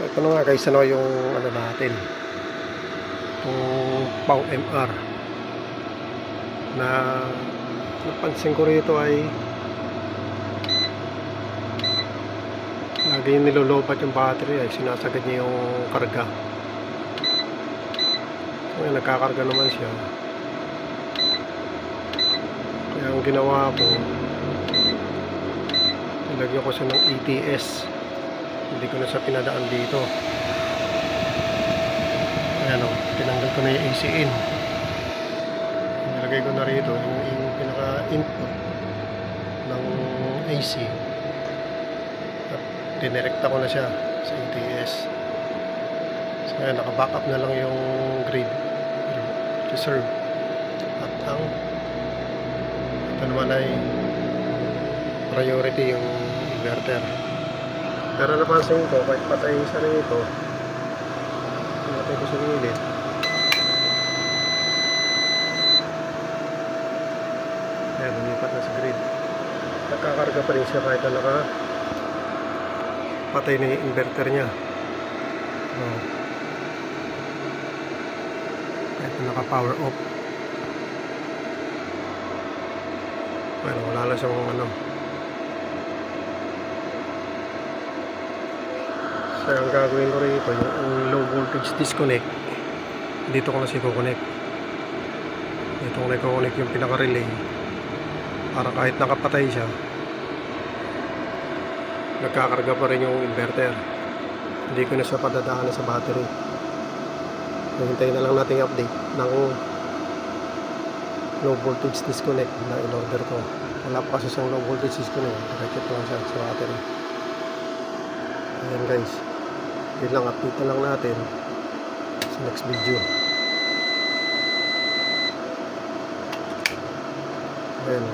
So ito na nga guys, ano yung ano natin, itong Pau MR na napansin ko rito ay lagi yung nilolobat yung battery, ay sinasagad niya yung karga. So nagkakarga naman siya, kaya ang ginawa ko, nilagyan ko siya ng ATS. Hindi ko na siya pinadaan dito. Ayan o, tinanggal ko na yung AC in. Nilagay ko na rito yung pinaka-input ng AC. At dinirekta ko na siya sa ATS. So ayan, naka-backup na lang yung grid reserve. At ang ito naman ay priority yung inverter. Pero napansin ko, kahit patay siya rito, pinatay ko sa gilid, ayan, lumipat na sa grid. Nagkakarga pa rin siya kahit na patay na yung inverter niya. Kahit na naka-power off. Bueno, wala lang siyang ano. So ang gagawin ko rito, yung low voltage disconnect, dito ko na siya kukonect. Dito ko na i-connect yung pinaka-relay para kahit nakapatay siya, nagkakarga pa rin yung inverter. Hindi ko na siya padadaanan sa battery. Hintayin na lang natin update ng low voltage disconnect na in-order ko. Wala pa kasi siyang low voltage disconnect, direct lang siya sa battery. Ayan guys, yun lang, update na lang natin sa next video. Ayan.